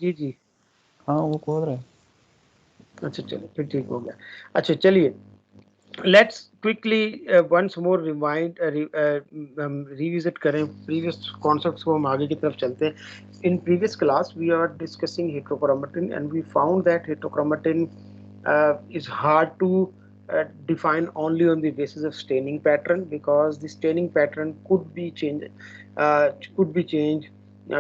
जी जी। हाँ वो खोल रहा है। अच्छा चलो फिर ठीक हो गया। अच्छा चलिए, let's quickly once more rewind revisit करें previous concepts को, हम आगे की तरफ चलते हैं. In previous class we are discussing heterochromatin and we found that heterochromatin is hard to define only on the basis of staining pattern, because the staining pattern could be changed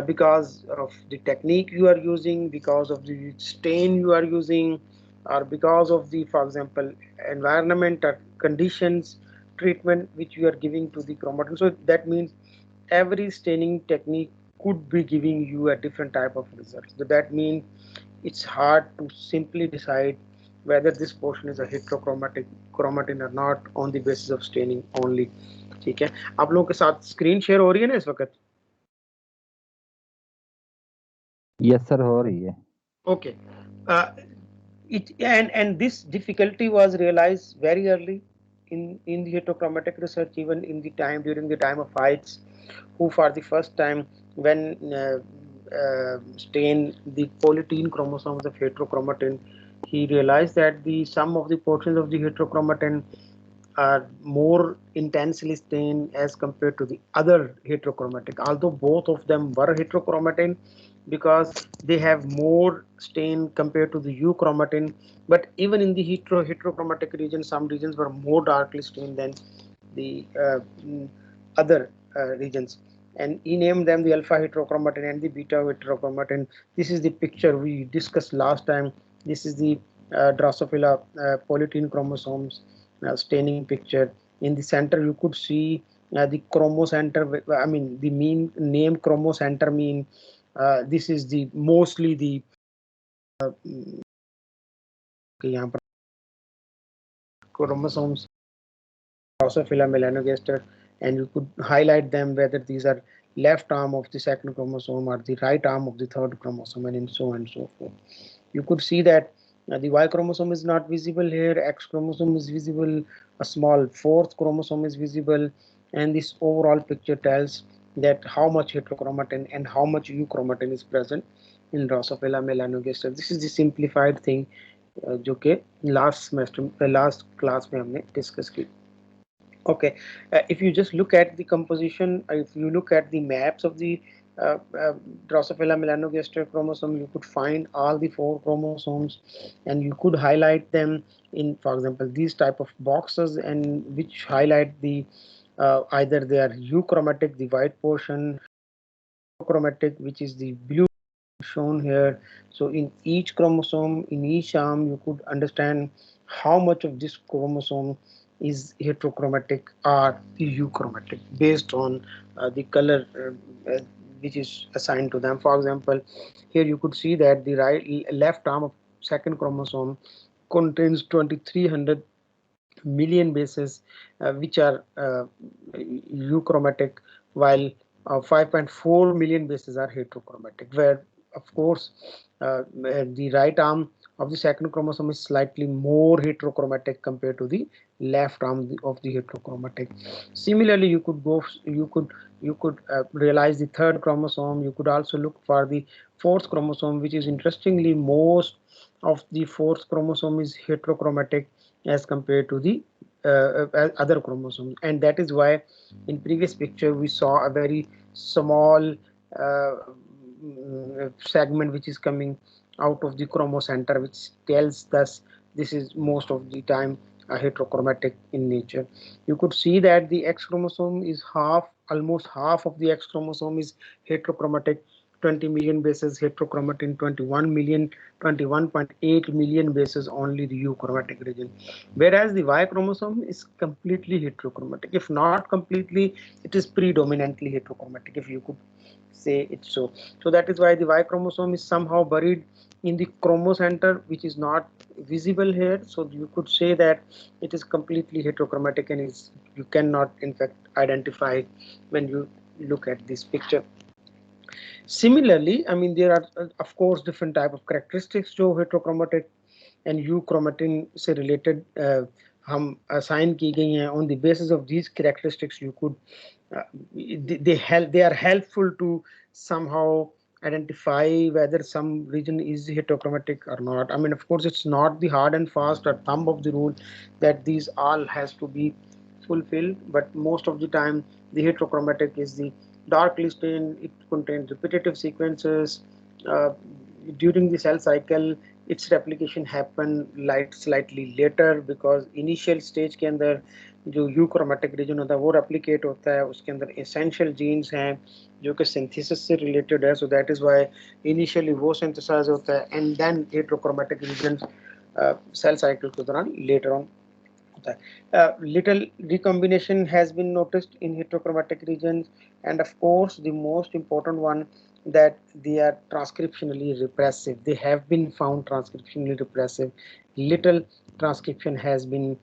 because of the technique you are using, because of the stain you are using, or because of the, for example, environment or conditions treatment which you are giving to the chromatin. So that means every staining technique could be giving you a different type of result. So that means it's hard to simply decide whether this portion is a heterochromatic chromatin or not on the basis of staining only. ठीक है, आप लोगों के साथ screen share हो रही है ना इस वक्त? यस सर हो रही है। Okay. uh, and this difficulty was realized very early in the heterochromatic research, even in the time during the time of Heitz, who for the first time, when stain the polytene chromosomes of heterochromatin, he realized that the some of the portions of the heterochromatin are more intensely stained as compared to the other heterochromatic, although both of them were heterochromatin, because they have more stain compared to the euchromatin. But even in the heterochromatic region, some regions were more darkly stained than the other regions, and he named them the alpha heterochromatin and the beta heterochromatin. This is the picture we discussed last time. This is the Drosophila polytene chromosomes staining picture. In the center you could see the chromocenter, I mean the mean name chromocenter mean, this is the mostly the यहाँ पर chromosomes Drosophila melanogaster, and you could highlight them whether these are left arm of the second chromosome or the right arm of the third chromosome, and so on and so forth. You could see that the Y chromosome is not visible here, X chromosome is visible, a small fourth chromosome is visible, and this overall picture tells that how much heterochromatin and how much euchromatin is present in Drosophila melanogaster. This is the simplified thing जो कि last class में हमने discuss की. Okay, if you just look at the composition, if you look at the maps of the Drosophila melanogaster chromosome, you could find all the 4 chromosomes, and you could highlight them in, for example, these type of boxes, and which highlight the either they are euchromatic, the white portion, chromatic, which is the blue shown here. So in each chromosome, in each arm, you could understand how much of this chromosome is heterochromatic or euchromatic based on the color which is assigned to them. For example, here you could see that the left arm of second chromosome contains 2300 million bases which are euchromatic, while 5.4 million bases are heterochromatic, where of course the right arm of the second chromosome is slightly more heterochromatic compared to the left arm of the heterochromatic. Similarly, you could realize the third chromosome. You could also look for the fourth chromosome, which is interestingly most of the fourth chromosome is heterochromatic as compared to the other chromosomes, and that is why in previous picture we saw a very small segment which is coming out of the chromocenter, which tells us this is most of the time heterochromatic in nature. You could see that the X chromosome is almost half of the X chromosome is heterochromatic, 20 million bases heterochromatin, 21.8 million bases only the euchromatic region, whereas the Y chromosome is completely heterochromatic. If not completely, it is predominantly heterochromatic, if you could say it so. So that is why the Y chromosome is somehow buried in the chromocenter, which is not visible here. So you could say that it is completely heterochromatic, and you cannot in fact identify when you look at this picture. Similarly, I mean there are of course different type of characteristics जो heterochromatic and euchromatin से related हम assign की गई हैं. On the basis of these characteristics, you could they are helpful to somehow identify whether some region is heterochromatic or not. I mean, of course, it's not the hard and fast or thumb of the rule that these all has to be fulfilled, but most of the time the heterochromatic is the darkly stained. It contains repetitive sequences. uh, During the cell cycle its replication happen slightly later, because initial stage के अंदर जो यूक्रोमेटिक reason होता है वो replicate होता है, उसके अंदर एसेंशियल जीन्स हैं जो कि सिंथेसिस से रिलेटेड है, so that is why initially वो सिंथेसाइज होता है and then heterochromatic region cell cycle के दौरान लेटर ऑन होता है. Little recombination has been noticed in heterochromatic regions, and of course the most important one, that they are transcriptionally repressive. They have been found transcriptionally repressive. Little transcription has been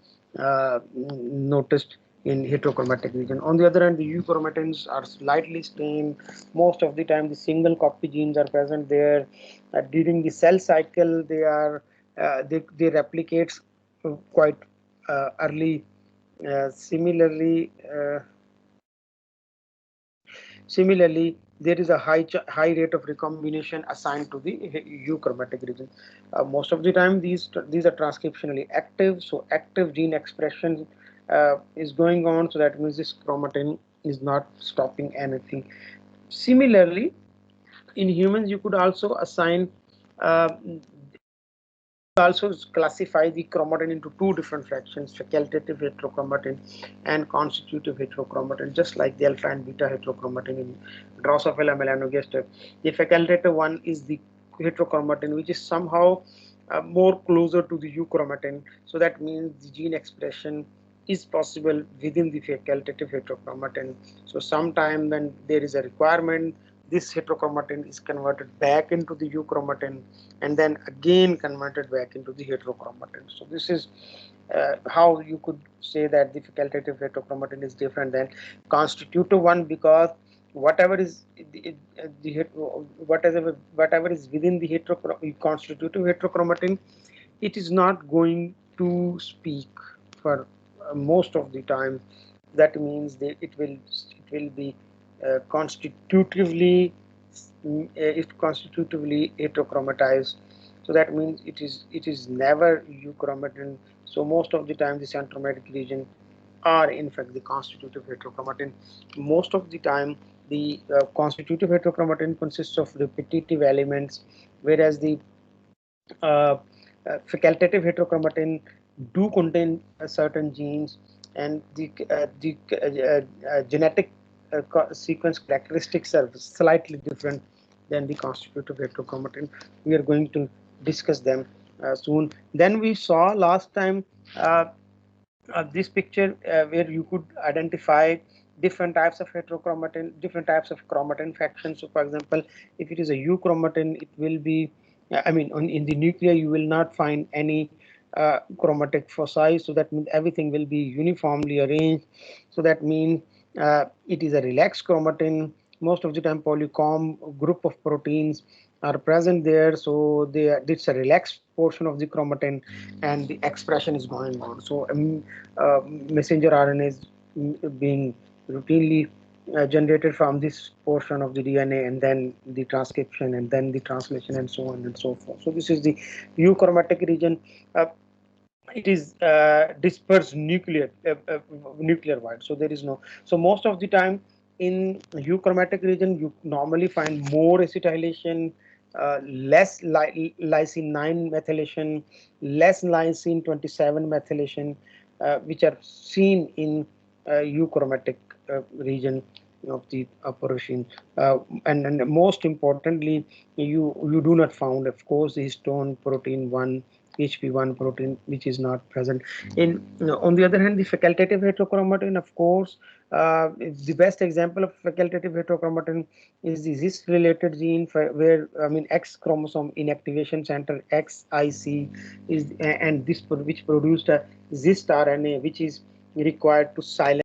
noticed in heterochromatic region. On the other hand, the euchromatins are slightly stained. Most of the time the single copy genes are present there. During the cell cycle they are they replicate quite early. Similarly, there is a high rate of recombination assigned to the euchromatic region. Most of the time, these are transcriptionally active, so active gene expression is going on. So that means this chromatin is not stopping anything. Similarly, in humans, you could also assign uh, also classify the chromatin into two different fractions, facultative heterochromatin and constitutive heterochromatin, just like the alpha and beta heterochromatin in Drosophila melanogaster. The facultative one is the heterochromatin which is somehow more closer to the euchromatin, so that means the gene expression is possible within the facultative heterochromatin. So sometime when there is a requirement, this heterochromatin is converted back into the euchromatin and then again converted back into the heterochromatin. So this is how you could say that the facultative heterochromatin is different than constitutive one, because whatever is whatever is within the constitutive heterochromatin, it is not going to speak for most of the time. That means it will be constitutively heterochromatized. So that means it is never euchromatin. So most of the time the centrometric region are in fact the constitutive heterochromatin. Most of the time the constitutive heterochromatin consists of repetitive elements, whereas the uh, facultative heterochromatin do contain certain genes, and the genetic sequence characteristics are slightly different than the constitutive heterochromatin. We are going to discuss them soon. Then we saw last time uh, this picture where you could identify different types of heterochromatin, different types of chromatin factions. So for example, if it is a euchromatin, it will be, I mean, in the nuclei you will not find any chromatic foci, so that means everything will be uniformly arranged. So that means it is a relaxed chromatin. Most of the time polycomb group of proteins are present there, so it's a relaxed portion of the chromatin and the expression is going on. So messenger RNA is being routinely generated from this portion of the DNA, and then the transcription, and then the translation, and so on and so forth. So this is the euchromatic region. It is dispersed nuclear wide, so there is no. So most of the time in euchromatic region you normally find more acetylation, less lysine 9 methylation, less lysine 27 methylation, which are seen in euchromatic region of the porcine. And most importantly, you do not found, of course, the histone protein 1, HP1 protein, which is not present in. On the other hand, the facultative heterochromatin, of course, the best example of facultative heterochromatin is the cis related gene, where I mean X chromosome inactivation center XIC is, and this which produced a cis RNA, which is required to silence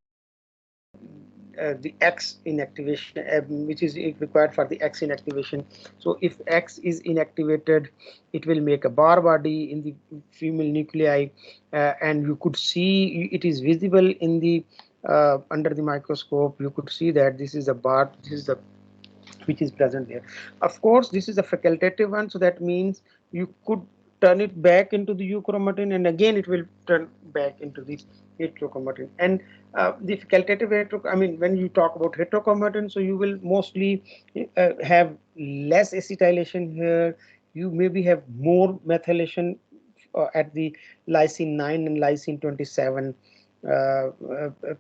the X inactivation, which is required for the X inactivation. So if X is inactivated, it will make a bar body in the female nuclei, and you could see it is visible in the under the microscope. You could see that this is a bar. This is the which is present there. Of course, this is a facultative one, so that means you could turn it back into the euchromatin, and again it will turn back into the heterochromatin. And the facultative I mean, when you talk about heterochromatin, so you will mostly have less acetylation here. You maybe have more methylation at the lysine 9 and lysine 27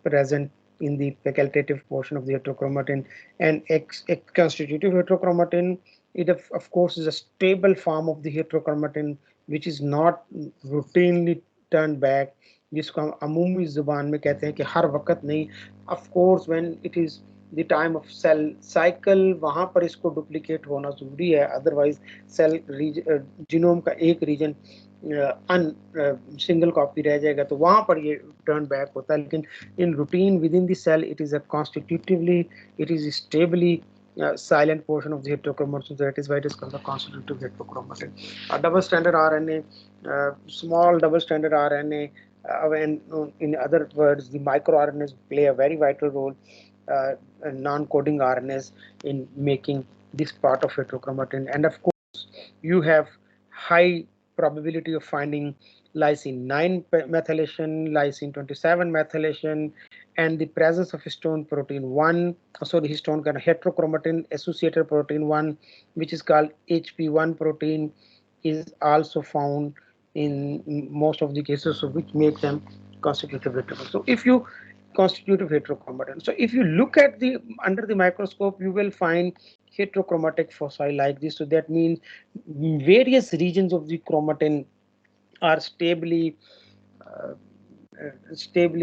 present in the facultative portion of the heterochromatin. And a constitutive heterochromatin, it of course is a stable form of the heterochromatin which is not routinely turned back, जिसको हम अमूमी जुबान में कहते हैं कि हर वक्त नहीं. of course when it is the time of cell cycle वहां पर इसको डुप्लीकेट होना जरूरी है, अदरवाइज सेल जीनोम का एक रीजन सिंगल कॉपी रह जाएगा, तो वहां पर ये टर्न बैक होता है. लेकिन in routine within the cell it is a constitutively, it is stably silent portion of the heterochromatin, so that is why it is called the constitutive heterochromatin. A double stranded RNA, small double stranded RNA, and in other words the microRNAs play a very vital role, non-coding RNAs, in making this part of heterochromatin. And of course you have high probability of finding lysine 9 methylation, lysine 27 methylation, and the presence of histone protein 1, sorry, histone kind of heterochromatin associated protein 1, which is called HP1 protein, is also found in most of the cases, so which make them constitutive heterochromatin. So if you constitutive heterochromatin, so if you look at the under the microscope, you will find heterochromatic foci like this. So that means various regions of the chromatin are stably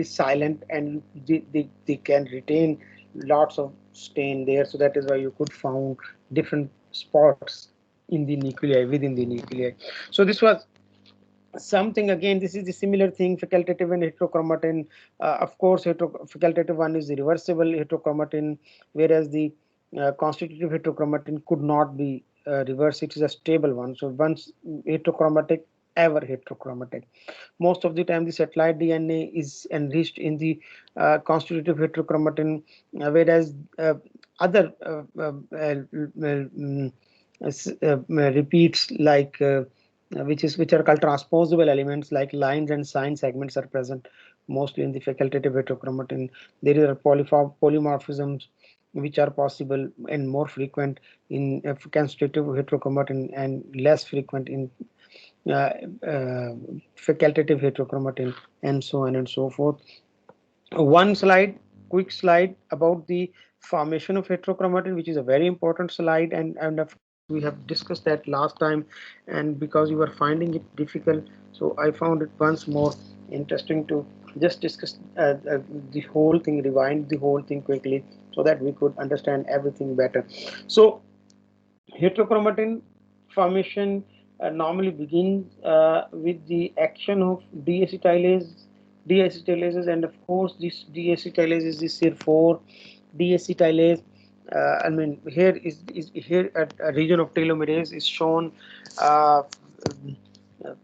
silent, and they can retain lots of stain there. So that is why you could found different spots in the nuclei, within the nuclei. So this was something, again this is the similar thing, facultative and heterochromatin. Of course facultative one is the reversible heterochromatin, whereas the constitutive heterochromatin could not be reversed, it is a stable one. So once heterochromatic, ever heterochromatic. Most of the time the satellite DNA is enriched in the constitutive heterochromatin, whereas other repeats like which are called transposable elements like lines and sign segments are present mostly in the facultative heterochromatin. There are polymorphisms which are possible and more frequent in constitutive heterochromatin and less frequent in facultative heterochromatin, and so on and so forth. One slide, quick slide about the formation of heterochromatin, which is a very important slide, and of course we have discussed that last time, and because you were finding it difficult, so I found it once more interesting to just discuss the whole thing, rewind the whole thing quickly, so that we could understand everything better. So heterochromatin formation normally begins with the action of deacetylases, and of course this deacetylase is the CYR4 deacetylase. I mean, here is here a region of telomerase is shown,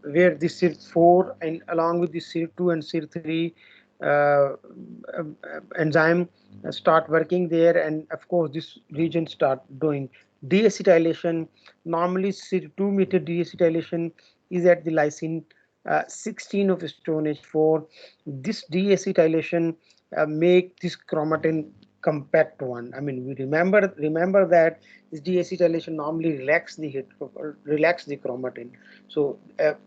where the CYR4 and along with the CYR2 and CYR3 enzyme start working there, and of course this region start doing deacetylation. Normally CYR2 meter deacetylation is at the lysine 16 of stone H4. This deacetylation make this chromatin compact one. I mean, we remember that this deacetylation normally relax the chromatin. So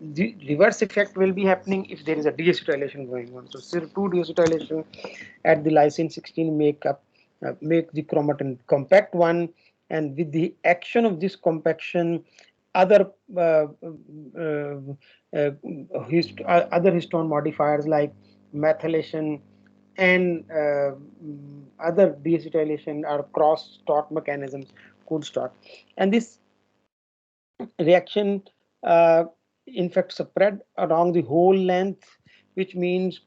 the reverse effect will be happening if there is a deacetylation going on. So CYR2 deacetylation at the lysine 16 make the chromatin compact one, and with the action of this compaction, other other histone modifiers like methylation and other deacetylation or cross talk mechanisms could start, and this reaction in fact spread along the whole length, which means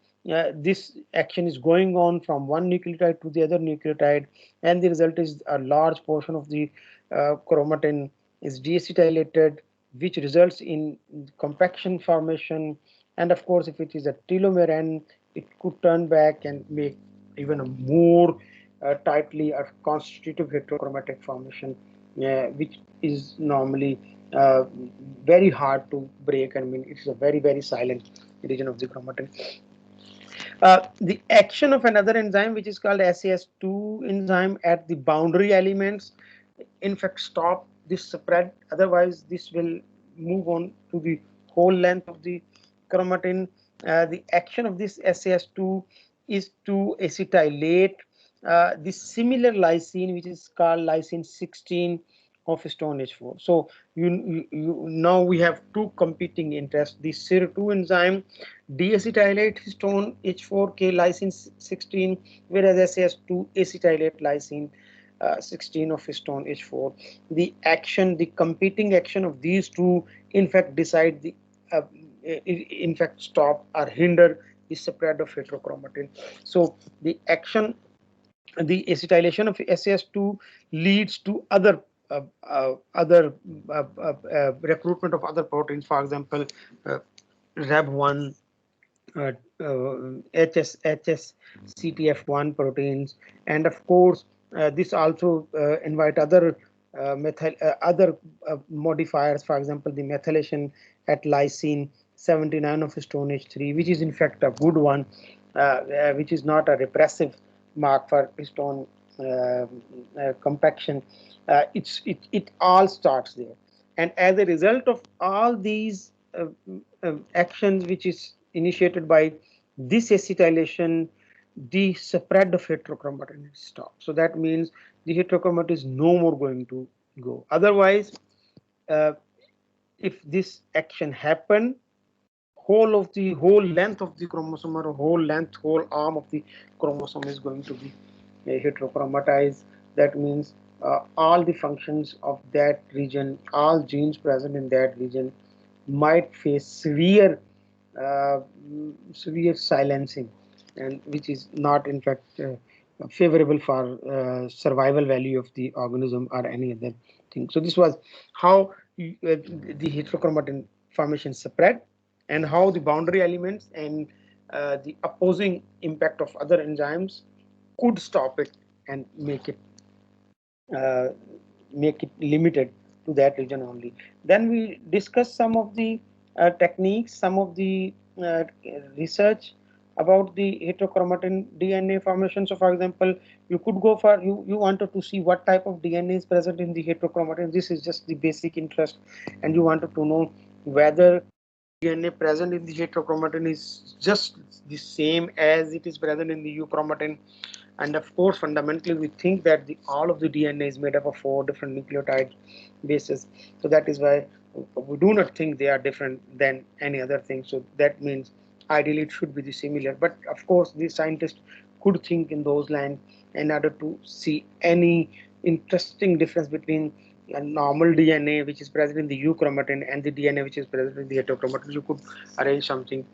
this action is going on from one nucleotide to the other nucleotide, and the result is a large portion of the chromatin is deacetylated, which results in compaction formation. And of course if it is a telomere end, it could turn back and make even a more tightly or constitutive heterochromatic formation, which is normally very hard to break. I mean, it's a very silent region of the chromatin. The action of another enzyme, which is called SAS2 enzyme at the boundary elements, in fact stop this spread. Otherwise this will move on to the whole length of the chromatin. The action of this SAS2 is to acetylate the similar lysine, which is called lysine 16 of histone H4. So now we have two competing interests. The SIR2 enzyme deacetylate histone H4K lysine 16, whereas SAS2 acetylate lysine 16 of histone H4. The action, the competing action of these two, in fact, decide the, in fact, stop or hinder the spread of heterochromatin. So the action, the acetylation of SAS2 leads to other recruitment of other proteins. For example, RAB1, HSCTF1 proteins, and of course this also invite other modifiers. For example, the methylation at lysine 79 of histone H3, which is in fact a good one, which is not a repressive mark for histone compaction. It all starts there, and as a result of all these actions which is initiated by this acetylation, the spread of heterochromatin is stopped. So that means the heterochromatin is no more going to go. Otherwise, uh, if this action happen, whole length of the chromosome, or whole arm of the chromosome is going to be heterochromatized. That means all the functions of that region, all genes present in that region might face uh, severe silencing, and which is not in fact favorable for survival value of the organism or any other thing. So this was how the heterochromatin formation spread, and how the boundary elements and the opposing impact of other enzymes could stop it and uh, make it limited to that region only. Then we discuss some of the techniques, some of the research about the heterochromatin DNA formation. So, for example, you could go for you wanted to see what type of DNA is present in the heterochromatin. This is just the basic interest, and you wanted to know whether DNA present in the heterochromatin is just the same as it is present in the euchromatin. And of course, fundamentally, we think that all of the DNA is made up of 4 different nucleotide bases. So that is why we do not think they are different than any other thing. So that means ideally it should be the similar. But of course, the scientists could think in those lines in order to see any interesting difference between a normal DNA which is present in the euchromatin and the DNA which is present in the heterochromatin. You could arrange something,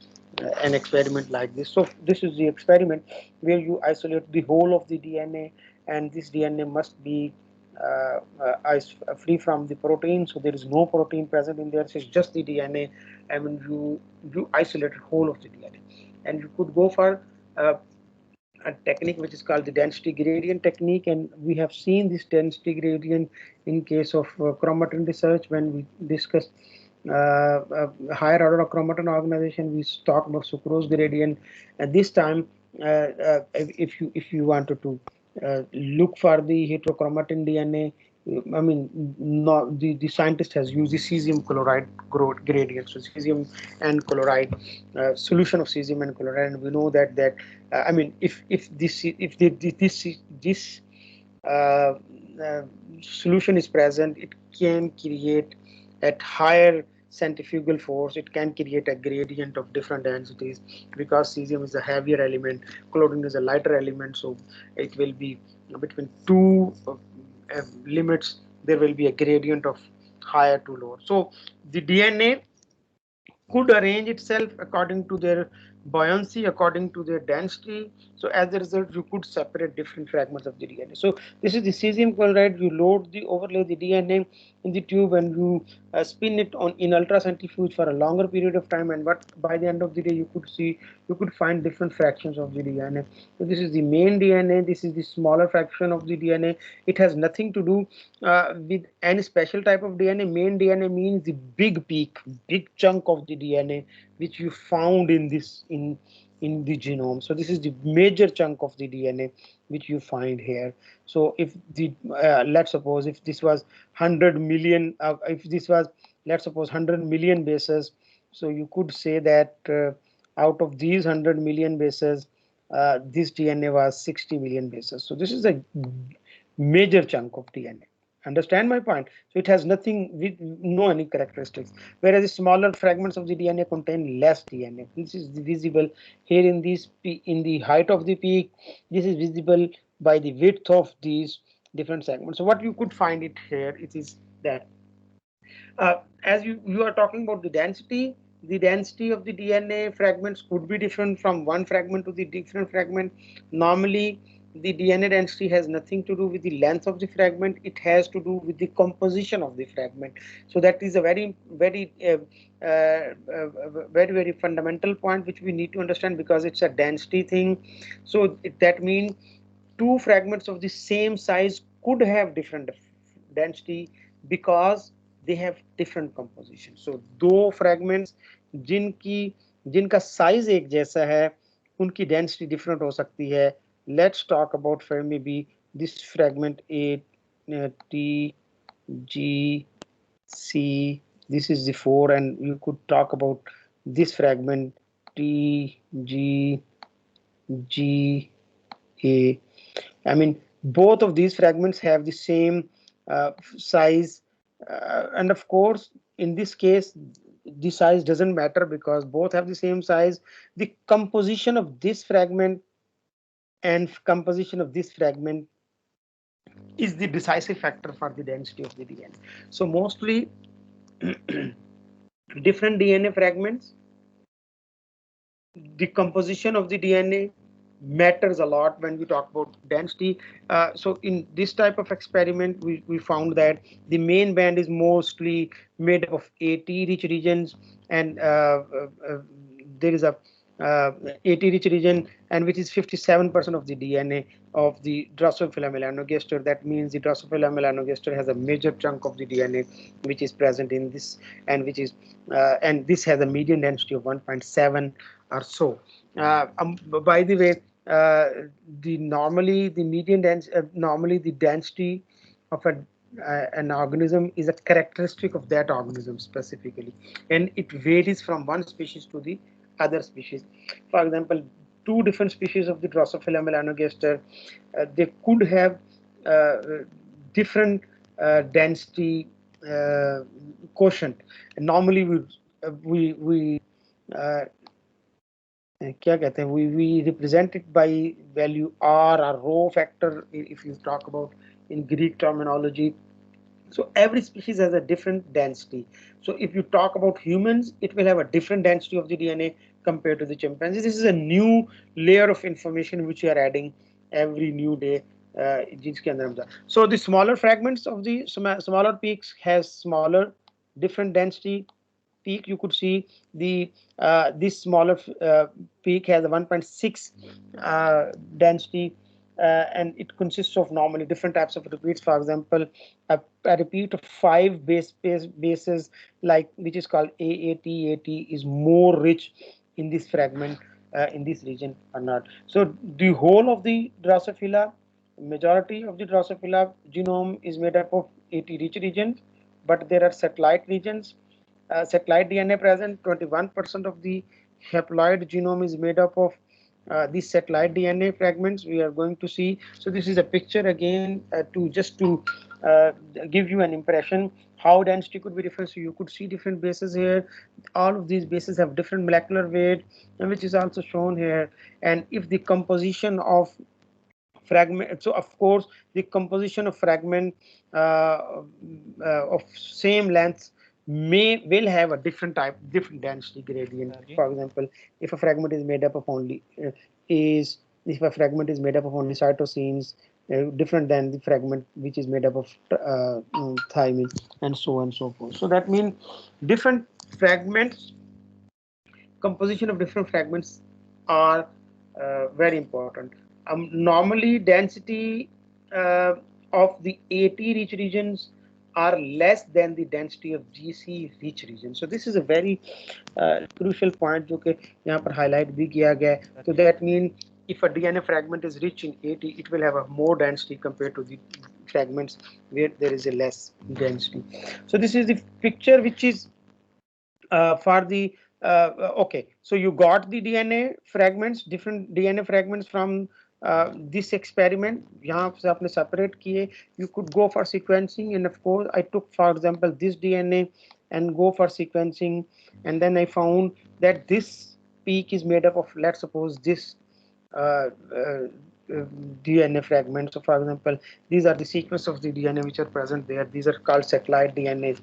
an experiment like this. So this is the experiment where you isolate the whole of the DNA, and this DNA must be free from the protein, so there is no protein present in there. So it's just the DNA, and when you isolate whole of the DNA, and you could go for uh, a technique which is called the density gradient technique, and we have seen this density gradient in case of chromatin research when we discussed higher order of chromatin organization. We talked about sucrose gradient, and this time if you wanted to look for the heterochromatin DNA, I mean, no, the scientist has used the cesium chloride gradient. So cesium and chloride, solution of cesium and chloride, and we know that I mean, if this uh, uh, solution is present, it can create at higher centrifugal force. It can create a gradient of different densities, because cesium is a heavier element, chlorine is a lighter element. So it will be between two limits. There will be a gradient of higher to lower. So the DNA could arrange itself according to their buoyancy according to their density. So as a result, you could separate different fragments of the DNA. So this is the cesium chloride. You load the overlay the DNA in the tube and you spin it on in ultracentrifuge for a longer period of time, and what by the end of the day you could find different fractions of the DNA. So this is the main DNA, this is the smaller fraction of the DNA. It has nothing to do with any special type of DNA. Main DNA means the big peak, big chunk of the DNA which you found in this in the genome. So this is the major chunk of the DNA which you find here. So if the let's suppose if this was 100 million, if this was, let's suppose, 100 million bases, so you could say that out of these 100 million bases, this DNA was 60 million bases. So this is a major chunk of DNA. Understand my point? So it has nothing with no any characteristics, whereas the smaller fragments of the DNA contain less DNA. This is visible here in this in the height of the peak. This is visible by the width of these different segments. So what you could find it here, it is that as you are talking about the density of the DNA fragments could be different from one fragment to the different fragment. Normally the DNA density has nothing to do with the length of the fragment, it has to do with the composition of the fragment. So that is a very fundamental point which we need to understand, because it's a density thing. So that means two fragments of the same size could have different density because they have different composition. So दो fragments जिनका size एक जैसा है उनकी density different हो सकती है. Let's talk about maybe this fragment A, T, G, C. This is the 4, and you could talk about this fragment T, G, G, A. I mean, both of these fragments have the same size, and of course, in this case, the size doesn't matter because both have the same size. The composition of this fragment and composition of this fragment is the decisive factor for the density of the DNA. So mostly different DNA fragments, the composition of the DNA matters a lot when we talk about density. So in this type of experiment, we found that the main band is mostly made up of AT rich regions, and there is a AT rich region, and which is 57% of the DNA of the Drosophila melanogaster. That means the Drosophila melanogaster has a major chunk of the DNA which is present in this, and which is and this has a median density of 1.7 or so. By the way, normally the density of an organism is a characteristic of that organism specifically, and it varies from one species to the other species. For example, two different species of the Drosophila melanogaster, they could have uh, different density quotient. And normally we uh, क्या कहते हैं we represent it by value r or rho factor if you talk about in Greek terminology. So every species has a different density. So if you talk about humans, it will have a different density of the DNA compared to the chimpanzees. This is a new layer of information which we are adding every new day. जिसके अंदर हम So the smaller fragments of the smaller peaks has smaller different density peak. You could see the this smaller peak has a 1.6 density, and it consists of normally different types of repeats. For example, a repeat of 5 bases, like which is called AAT is more rich in this fragment in this region or not. So the whole of the Drosophila, majority of the Drosophila genome is made up of AT rich regions, but there are satellite regions, satellite DNA present. 21% of the haploid genome is made up of these satellite DNA fragments we are going to see. So this is a picture again to just to uh, give you an impression how density could be different. So you could see different bases here. All of these bases have different molecular weight, which is also shown here. And if the composition of fragment, so of course the composition of fragment of same length will have a different density gradient. For example, if a fragment is made up of only if a fragment is made up of only cytosines, different than the fragment which is made up of thymine, and so on and so forth. So that means different fragments, composition of different fragments are very important. Normally, density of the AT rich regions are less than the density of GC rich regions. So this is a very crucial point जो कि यहाँ पर highlight भी किया गया है. So that means if a DNA fragment is rich in AT, it will have a more density compared to the fragments where there is a less density. So this is the picture which is for the okay, so you got the DNA fragments, different DNA fragments from this experiment. यहाँ से आपने separate किए. You could go for sequencing, and of course I took, for example, this DNA and go for sequencing, and then I found that this peak is made up of, let's suppose, this uh, uh, DNA fragments. So for example, these are the sequence of the DNA which are present there. These are called satellite DNAs,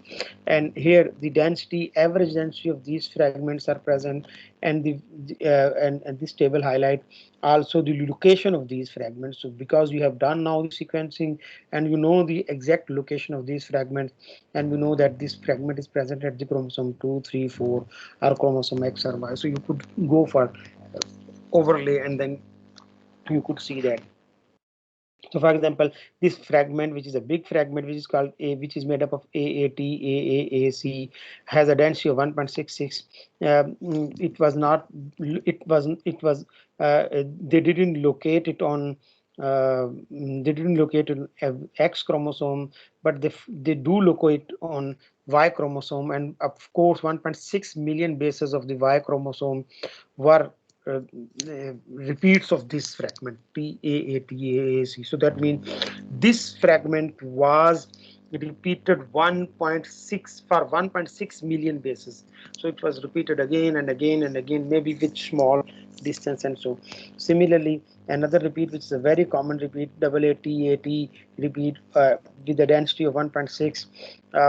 and here the density, average density of these fragments are present, and and this table highlight also the location of these fragments. So because you have done now the sequencing and you know the exact location of these fragments, and you know that this fragment is present at the chromosome 2, 3, 4, or chromosome X or Y, so you could go for overlay and then you could see that. So for example, this fragment, which is a big fragment, which is called A, which is made up of AAT, AAAC, has a density of 1.66. It was not, it wasn't, it was, they didn't locate it on, they didn't locate it on X chromosome, but they do locate on Y chromosome, and of course 1.6 million bases of the Y chromosome were repeats of this fragment TAATAAC. So that means this fragment was repeated 1.6 for 1.6 million bases. So it was repeated again and again and again, maybe with small distance. And so similarly, another repeat, which is a very common repeat, AATAT repeat with the density of 1.6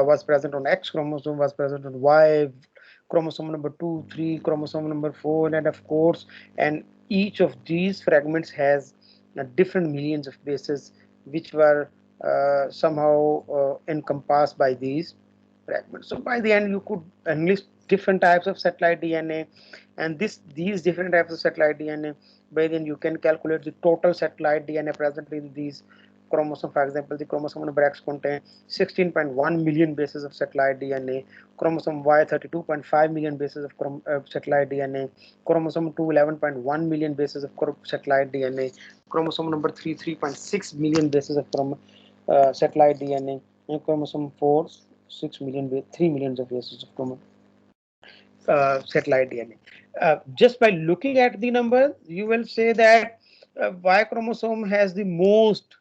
was present on X chromosome, was present on Y chromosome number 2, 3, chromosome number 4, and of course, and each of these fragments has different millions of bases which were somehow encompassed by these fragments. So by the end, you could enlist different types of satellite DNA, and these different types of satellite DNA, by then you can calculate the total satellite DNA present in these chromosome. For example, the chromosome number X contains 16.1 million bases of satellite DNA, chromosome Y 32.5 million bases of satellite DNA, chromosome 2 11.1 million bases of satellite DNA, chromosome number 3 3.6 million bases of satellite DNA, and chromosome 4 6 million 3 millions of bases of satellite DNA. Just by looking at the number, you will say that Y chromosome has the most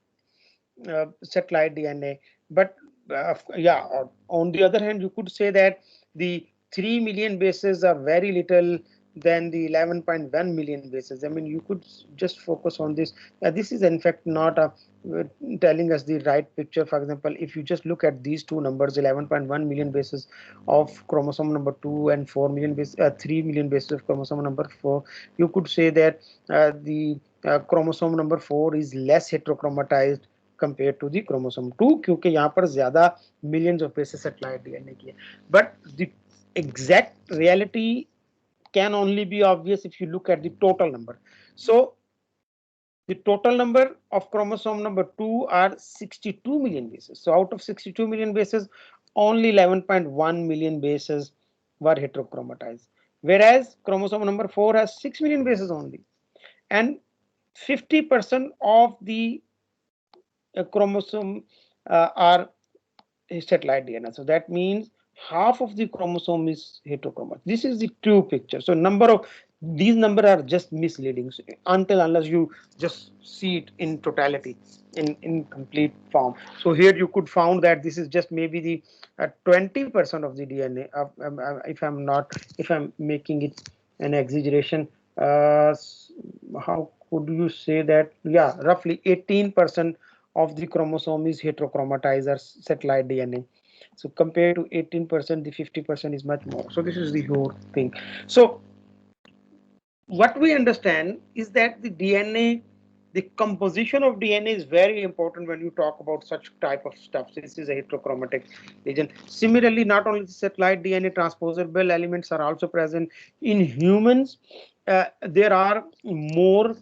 satellite DNA. But yeah, on the other hand, you could say that the 3 million bases are very little than the 11.1 million bases. I mean, you could just focus on this. This is in fact not telling us the right picture. For example, if you just look at these two numbers, 11.1 million bases of chromosome number 2 and 4 million base, 3 million bases of chromosome number 4, you could say that the chromosome number 4 is less heterochromatized compared to the chromosome 2, क्योंकि यहाँ पर ज़्यादा millions of bases satellite DNA की है. But the exact reality can only be obvious if you look at the total number. So the total number of chromosome number 2 are 62 million bases. So out of 62 million bases, only 11.1 million bases were heterochromatized, whereas chromosome number 4 has 6 million bases only, and 50% of the chromosome are satellite DNA. So that means half of the chromosome is heterochromatic. This is the true picture. So number of these numbers are just misleading until unless you just see it in totality, in complete form. So here you could found that this is just maybe the 20% of the DNA. If I'm making it an exaggeration, how could you say that? Yeah, roughly 18% of the chromosome is heterochromatized or satellite DNA. So compared to 18%, the 50% is much more. So this is the whole thing. So what we understand is that the DNA, the composition of DNA is very important when you talk about such type of stuff. So this is a heterochromatic region. Similarly, not only the satellite DNA, transposable elements are also present in humans. There are more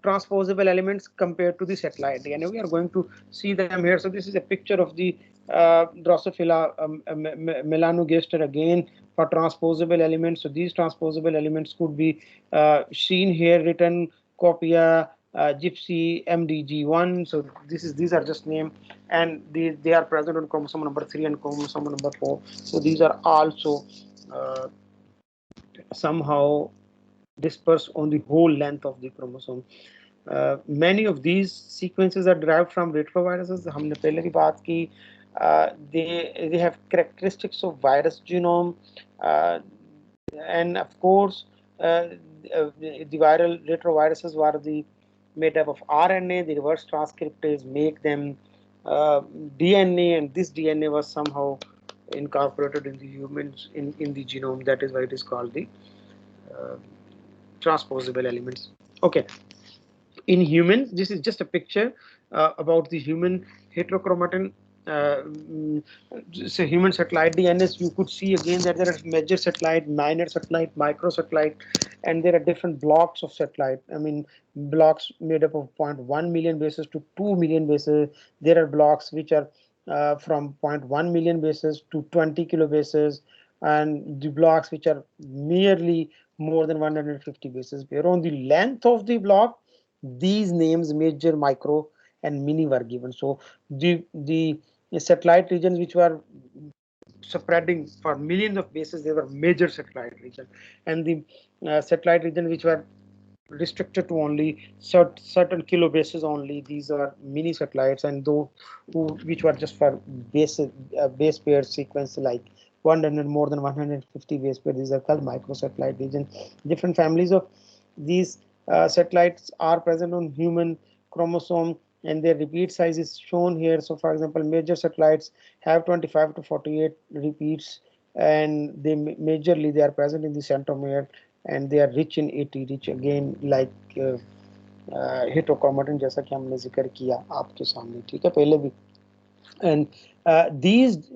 transposable elements compared to the satellite DNA. We are going to see them here. So this is a picture of the Drosophila melanogaster again for transposable elements. So these transposable elements could be seen here, written Copia, Gypsy, MDG1. So these are just name, and they are present on chromosome number 3 and chromosome number 4. So these are also somehow dispersed on the whole length of the chromosome. Many of these sequences are derived from retroviruses. हमने पहले भी बात की. They have characteristics of virus genome, and of course the viral retroviruses were made up of RNA. The reverse transcriptase make them DNA, and this DNA was somehow incorporated in the humans in the genome. That is why it is called the uh, transposable elements. Okay. In humans, this is just a picture about the human heterochromatin. So human satellite DNS, you could see again that there are major satellite, minor satellite, microsatellite, and there are different blocks of satellite. I mean, blocks made up of 0.1 million bases to 2 million bases. There are blocks which are from 0.1 million bases to 20 kilobases, and the blocks which are merely more than 150 bases. Where on the length of the block, these names major, micro, and mini were given. So the satellite regions which were spreading for millions of bases, they were major satellite region, and the satellite region which were restricted to only certain kilobases only, these are mini satellites, and those which were just for base pair sequence like 100 more than 150 base pair, these are called microsatellite region. Different families of these satellites are present on human chromosome, and their repeat size is shown here. So for example, major satellites have 25 to 48 repeats, and they majorly they are present in the centromere, and they are rich in AT, rich again like heterochromatin, जैसा कि हमने जिक्र किया आपके सामने, ठीक है पहले भी. And these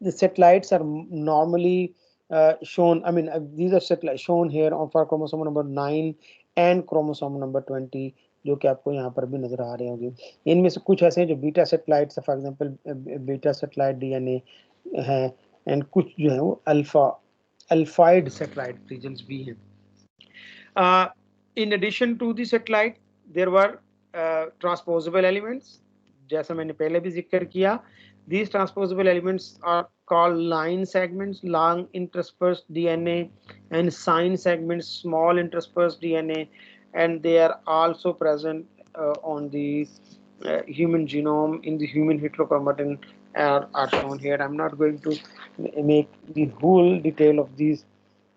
the satellites are normally shown, I mean these are satellites shown here on for chromosome number 9 and chromosome number 20, जो कि आपको यहाँ पर भी नजर आ रहे होंगे. इनमें से कुछ ऐसे हैं जो beta satellites, for example beta satellite DNA हैं, एंड कुछ जो है वो अल्फाइड सैटेलाइट रीजन्स भी हैं. In addition to the satellite, there were transposable elements. जैसा मैंने पहले भी जिक्र किया, these transposable elements are called line segments, long interspersed DNA, and sign segments, small interspersed DNA, and they are also present on the human genome in the human heterochromatin are shown here. I'm not going to make the whole detail of these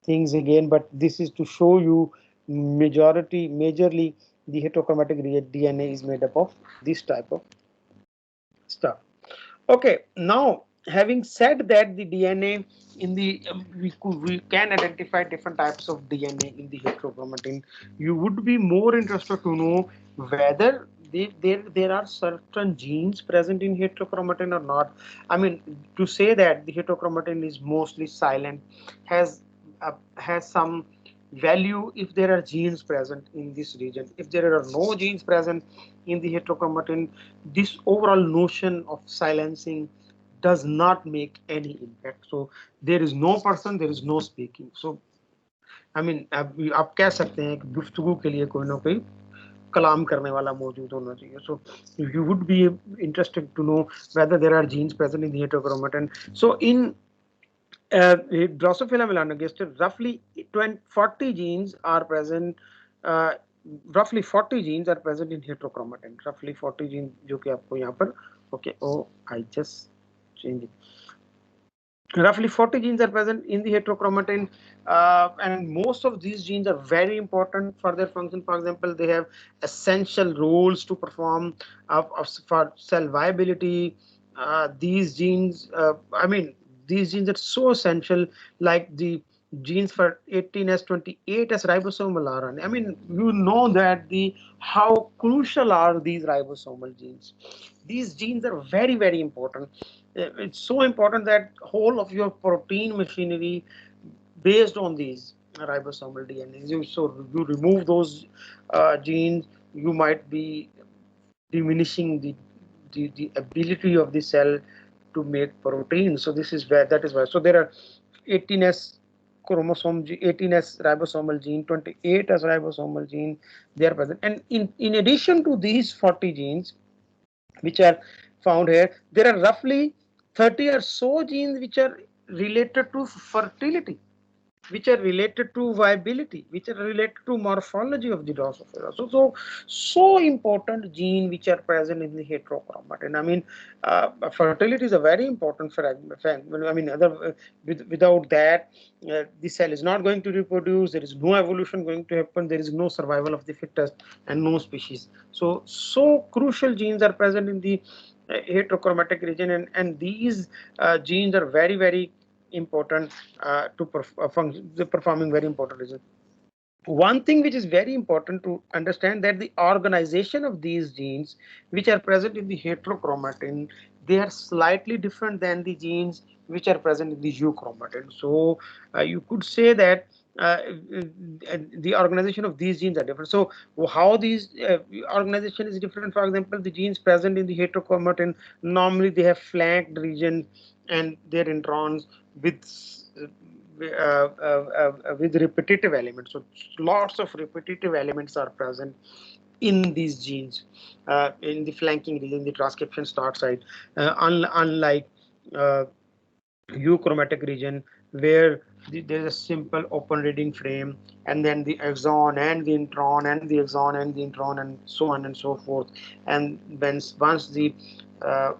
things again, but this is to show you majorly the heterochromatic DNA is made up of this type of stuff. Okay, now having said that, the DNA in the we can identify different types of DNA in the heterochromatin. You would be more interested to know whether there are certain genes present in heterochromatin or not. I mean, to say that the heterochromatin is mostly silent has some value if there are genes present in this region. If there are no genes present in the heterochromatin, this overall notion of silencing does not make any impact. So there is no person, there is no speaking. So I mean, आप कह सकते हैं कि गुफ्तगू के लिए कोई ना कोई कलाम करने वाला मौजूद होना चाहिए. So you would be interested to know whether there are genes present in the heterochromatin. So in Drosophila melanogaster, roughly 40 genes are present. Roughly 40 genes are present in heterochromatin. Roughly 40 genes, जो कि आपको यहाँ पर, okay, oh, I just changed it. Roughly 40 genes are present in the heterochromatin, and most of these genes are very important for their function. For example, they have essential roles to perform for cell viability, these genes, I mean, these genes are so essential, like the genes for 18S28S ribosomal RNA. I mean, you know that the how crucial are these ribosomal genes. These genes are very, very important. It's so important that whole of your protein machinery based on these ribosomal DNA. So you remove those genes, you might be diminishing the ability of the cell to make protein. So this is where, that is why. So there are 18S chromosome, 18S ribosomal gene, 28 as ribosomal gene, they are present. And in addition to these 40 genes which are found here, there are roughly 30 or so genes which are related to fertility, which are related to viability, which are related to morphology of the Drosophila. So important gene which are present in the heterochromatin. I mean, fertility is a very important fact. I mean, without that, the cell is not going to reproduce. There is no evolution going to happen. There is no survival of the fittest and no species. So crucial genes are present in the heterochromatic region, and these genes are very, very important to function, performing very important reason. One thing which is very important to understand, that the organization of these genes which are present in the heterochromatin, they are slightly different than the genes which are present in the euchromatin. So you could say that the organization of these genes are different. So how these organization is different? For example, the genes present in the heterochromatin, normally they have flanked region and their introns with with repetitive elements. So lots of repetitive elements are present in these genes in the flanking region, the transcription start site, unlike euchromatic region, where there is a simple open reading frame, and then the axon and the intron and the axon and the intron and so on and so forth. And when uh, uh,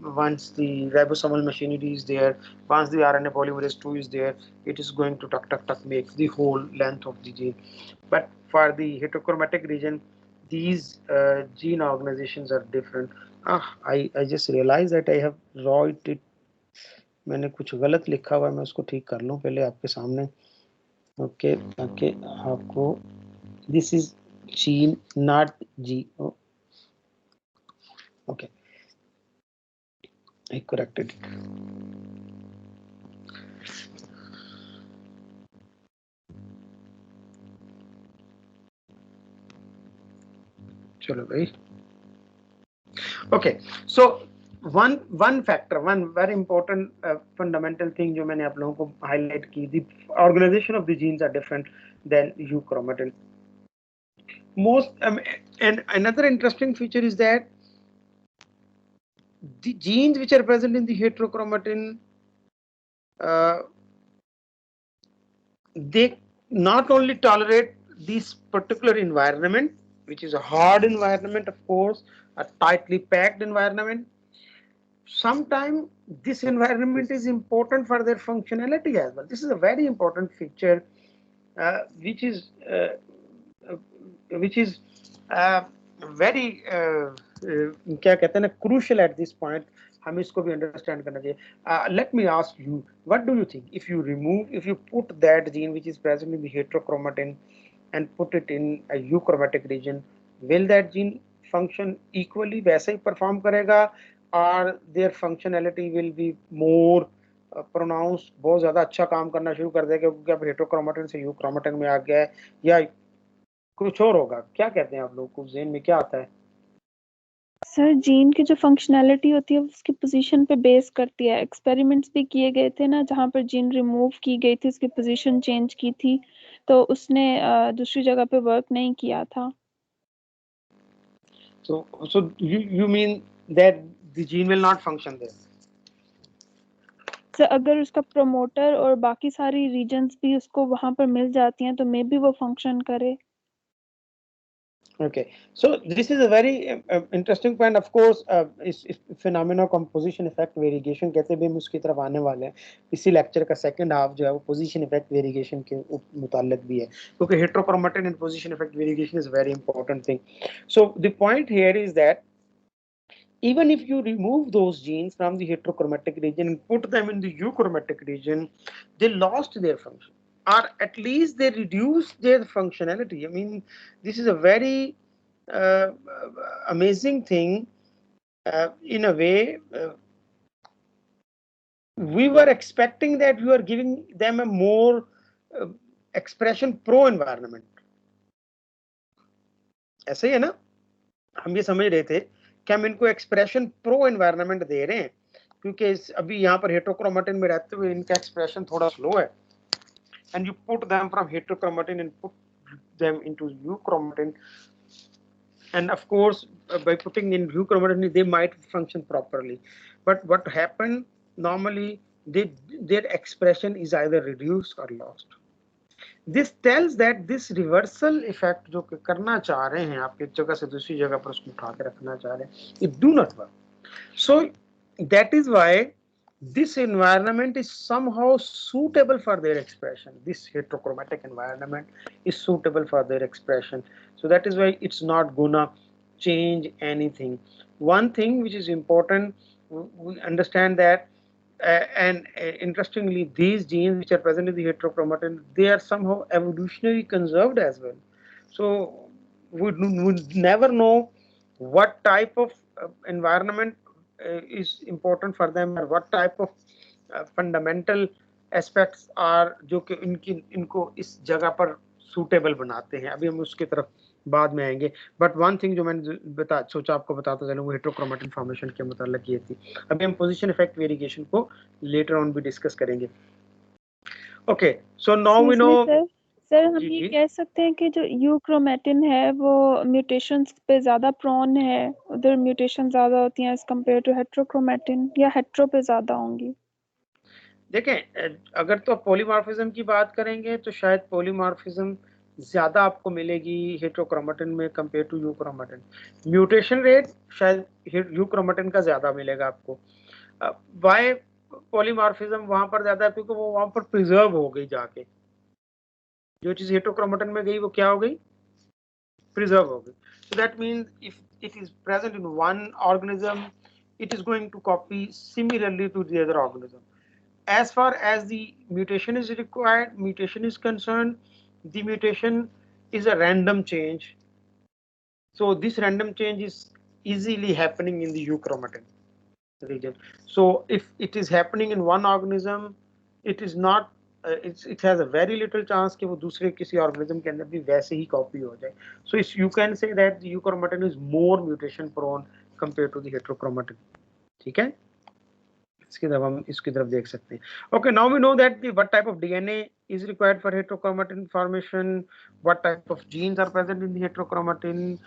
once the ribosomal machinery is there, once the RNA polymerase 2 is there, it is going to tuck make the whole length of the gene. But for the heterochromatic region, these gene organizations are different. I just realized that I have wrote it, मैंने कुछ गलत लिखा हुआ है, मैं उसको ठीक कर लूँ पहले आपके सामने. ओके ताकि आपको, this is gene not G. Okay, I corrected it. चलो भाई. Okay, so one factor, one very important fundamental thing जो मैंने आप लोगों को highlight की, the organization of the genes are different than euchromatin. Most and another interesting feature is that the genes which are present in the heterochromatin, they not only tolerate this particular environment, which is a hard environment, of course, a tightly packed environment. Sometimes this environment is important for their functionality as well. This is a very important feature, which is very क्या कहते हैं ना, crucial at this point. हमें इसको भी understand करना चाहिए. Let me ask you, what do you think if you put that gene which is present in the heterochromatin and put it in a euchromatic region, will that gene function equally, वैसे ही perform करेगा, or their functionality will be more pronounced, बहुत ज़्यादा अच्छा काम करना शुरू कर देगा क्योंकि अब हेटरोक्रोमेटिन से यूक्रोमेटिन में आ गया है, या कुछ और होगा? क्या कहते हैं आप लोग को, ज़हन में क्या आता है? सर जीन की जो फंक्शनैलिटी होती है उसकी पोजीशन पे बेस करती है. एक्सपेरिमेंट्स भी किए गए थे ना जहाँ पर जीन रिमूव की गई थी, उसकी पोजीशन चेंज की थी, तो उसने दूसरी जगह पे वर्क नहीं किया था. So you mean that the gene will not function there? Sir अगर उसका प्रोमोटर और बाकी सारी रीजन्स भी उसको वहाँ पर मिल जाती हैं तो मे बी वो फंक्शन करे. Okay, so this is a very interesting point. Of course, इस phenomena composition effect variegation कहते भी हम उसकी तरफ आने वाले हैं. इसी लेक्चर का सेकंड हाफ जो है वो पोजीशन इफेक्ट वेरिएशन के मुताल्लिक भी है, क्योंकि हेटरोक्रोमेटिन and position effect variation is very important thing. So the point here is that even if you remove those genes from the heterochromatic region and put them in the euchromatic region, they lost their function, or at least they reduced their functionality. I mean, this is a very uh, amazing thing. In a way, we were expecting that you are giving them a more expression pro environment. ऐसे ही है ना, हम ये समझ रहे थे कि हम इनको एक्सप्रेशन प्रो एनवायरनमेंट दे रहे हैं, क्योंकि अभी यहाँ पर हेटरोक्रोमेटिन में रहते हुए इनका एक्सप्रेशन थोड़ा स्लो है, and you put them from हेटरोक्रोमेटिन and put them into euchromatin, and of course by putting in euchromatin they might function properly, but what happened normally, their expression is either reduced or lost. This tells that this reversal effect जो करना चाह रहे हैं, आप एक जगह से दूसरी जगह पर उसको उठा के रखना चाह रहे हैं, it do not work. So that is why this environment is somehow suitable for their expression. This heterochromatic environment is suitable for their expression. So that is why it's not gonna change anything. One thing which is important, we understand that, and interestingly, these genes which are present in the heterochromatin, they are somehow evolutionarily conserved as well. So we would never know what type of environment is important for them, or what type of fundamental aspects are जो कि इनको इस जगह पर suitable बनाते हैं. अभी हम उसकी तरफ बाद में आएंगे, बट वन थिंग जो मैंने सोचा आपको बताता चलूँ, वो हेटरोक्रोमेटिन फॉर्मेशन के मुताल्लिक ये थी. अभी हम पोजीशन इफेक्ट वेरिएशन को लेटर ऑन भी डिस्कस करेंगे. Okay, so now we know. Sir हम ये कह सकते हैं कि जो यूक्रोमेटिन है वो म्यूटेशंस पे ज्यादा प्रोन है, उधर म्यूटेशन ज्यादा होती हैं एज कंपेयर टू हेट्रोक्रोमेटिन, या हेट्रो पे ज्यादा होंगी? देखें, अगर तो पॉलीमॉर्फिज्म की बात करेंगे तो शायद पॉलीमॉर्फिज्म ज्यादा आपको मिलेगी हेटरोक्रोमेटिन में compare to euchromatin. Mutation rate शायद यूक्रोमेटिन का ज्यादा मिलेगा आपको. वाई पॉलीमॉर्फिज्म वहां पर ज्यादा है? क्योंकि वो वहां पर प्रिजर्व हो गई जाके. जो चीज हेटरोक्रोमेटिन में गई वो क्या हो गई? प्रिजर्व हो गई. So that means if it is present in one organism, it is going to copy similarly to the other organism. As far as the mutation is required, mutation is concerned, the mutation is a random change. So this random change is easily happening in the euchromatin region. So if it is happening in one organism, it is not it has a very little chance कि वो दूसरे किसी organism के अंदर भी वैसे ही copy हो जाए. So you can say that the euchromatin is more mutation prone compared to the heterochromatin. ठीक है, इसकी तरफ हम इसकी तरफ देख सकते हैं. Okay, now we know that the what type of DNA is required for heterochromatin formation, what type of genes are present in the heterochromatin.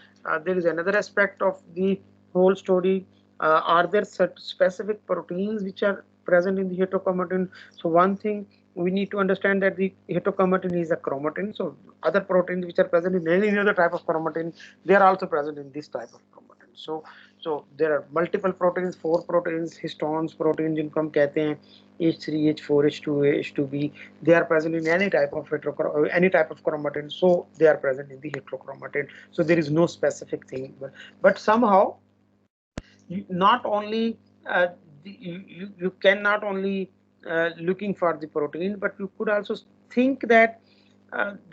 There is another aspect of the whole story. Are there specific proteins which are present in the heterochromatin? So one thing we need to understand that the heterochromatin is a chromatin. So other proteins which are present in any other type of chromatin, they are also present in this type of chromatin. So there are multiple proteins, 4 proteins, histones proteins जिनको हम कहते हैं H3, H4, H2A, H2B. They are present in any type of chromatin. So they are present in the heterochromatin. So there is no specific thing, but somehow not only you can not only looking for the protein, but you could also think that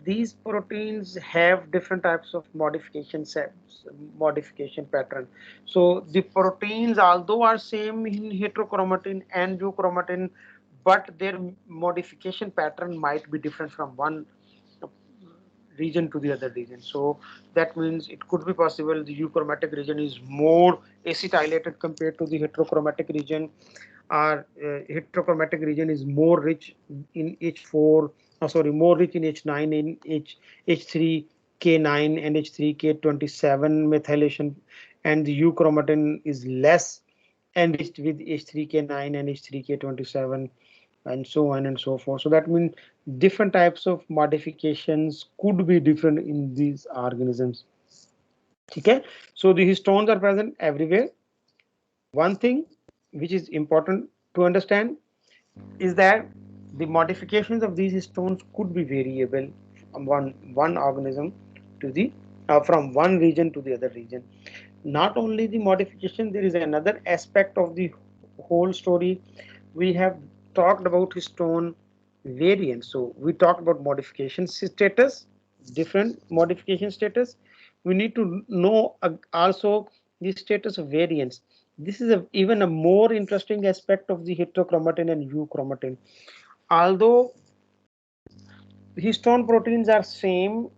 these proteins have different types of modification pattern. So the proteins, although are same in heterochromatin and euchromatin, but their modification pattern might be different from one region to the other region. So that means it could be possible the euchromatic region is more acetylated compared to the heterochromatic region, or heterochromatic region is more rich in H4, more rich in H9, in H3K9 and H3K27 methylation, and the euchromatin is less enriched with H3K9 and H3K27, and so on and so forth. So that means different types of modifications could be different in these organisms. Okay, so the histones are present everywhere. One thing which is important to understand is that the modifications of these histones could be variable from one organism to the from one region to the other region. not only the modification, there is another aspect of the whole story. We have talked about histone variants. So we talked about modification status, different modification status. We need to know also the status of variants. This is even a more interesting aspect of the heterochromatin and euchromatin. Although histone proteins are same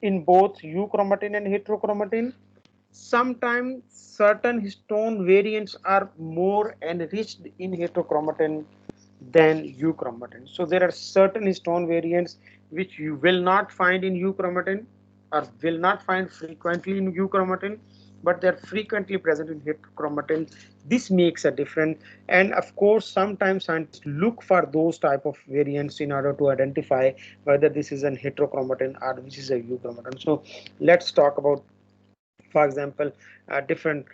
in both euchromatin and heterochromatin, sometimes certain histone variants are more enriched in heterochromatin than euchromatin. So there are certain histone variants which you will not find in euchromatin or will not find frequently in euchromatin, but they are frequently present in heterochromatin. This makes a difference, and of course sometimes scientists look for those type of variants in order to identify whether this is an heterochromatin or this is a euchromatin. So let's talk about, for example, different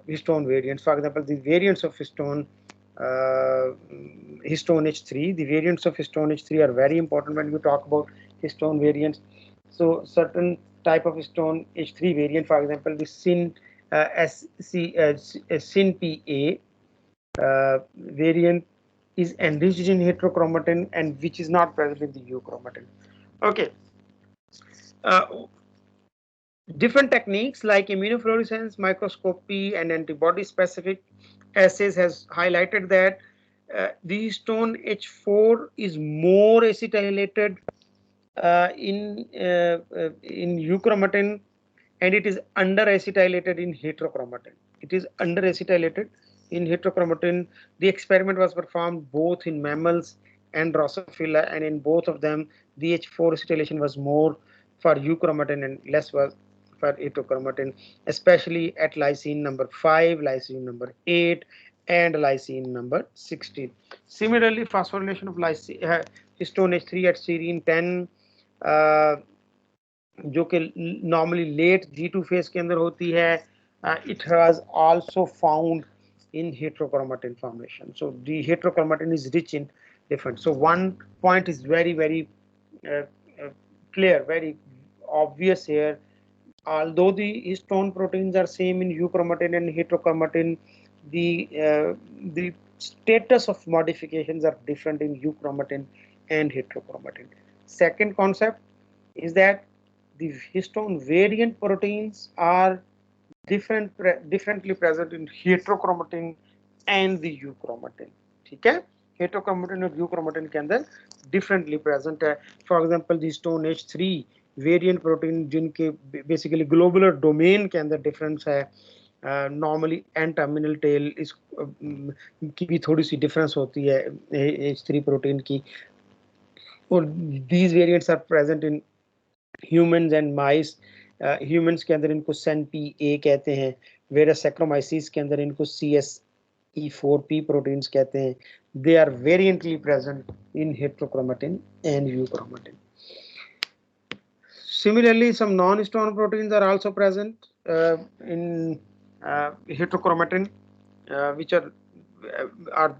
histone variants. For example, the variants of histone histone H3. The variants of histone H3 are very important when you talk about histone variants. So certain type of histone H3 variant, for example, the SYNPA variant is enriched in heterochromatin and which is not present in the euchromatin. Okay. Different techniques like immunofluorescence, microscopy, and antibody-specific assays has highlighted that the histone H4 is more acetylated in euchromatin, and it is under-acetylated in heterochromatin. It is under-acetylated in heterochromatin. The experiment was performed both in mammals and Drosophila, and in both of them, the H4 acetylation was more for euchromatin and less was for heterochromatin, especially at lysine number 5, lysine number 8, and lysine number 16. Similarly, phosphorylation of histone H3 at serine 10 जो कि normally late G2 phase के अंदर होती है, it has also found in heterochromatin formation. So the heterochromatin is rich in different. So one point is very clear, very obvious here. Although the histone proteins are same in euchromatin and heterochromatin, the status of modifications are different in euchromatin and heterochromatin. Second concept is that the histone variant proteins are differently present in heterochromatin and the euchromatin. ठीक है, heterochromatin और euchromatin के अंदर differently present है. For example, the histone H3 variant protein जिनके basically globular domain के अंदर difference है, नॉर्मली एंड टर्मिनल टेल इस की भी थोड़ी सी डिफरेंस होती है H3 प्रोटीन की, और these variants are present in humans and mice. Humans के अंदर इनको SNPA कहते हैं, whereas Saccharomyces के अंदर इनको CSE4P proteins कहते हैं. They are variantly present in heterochromatin and euchromatin. Similarly, some non-histone proteins are also present in heterochromatin, which are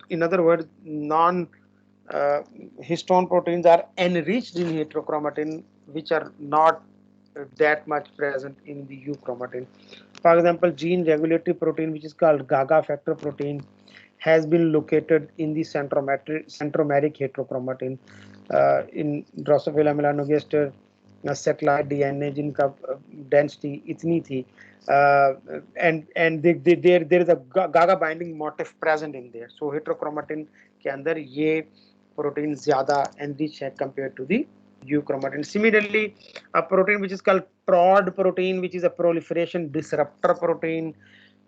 in other words, histone proteins are enriched in heterochromatin, which are not that much present in the euchromatin. For example, gene regulatory protein, which is called GAGA factor protein, has been located in the centromeric heterochromatin. In Drosophila melanogaster, satellite DNA जिनका density इतनी थी, and there is a GAGA binding motif present in there. So heterochromatin के अंदर ये protein ज़्यादा enriched है compared to the euchromatin. Similarly, a protein which is called PROD protein, which is a proliferation disruptor protein,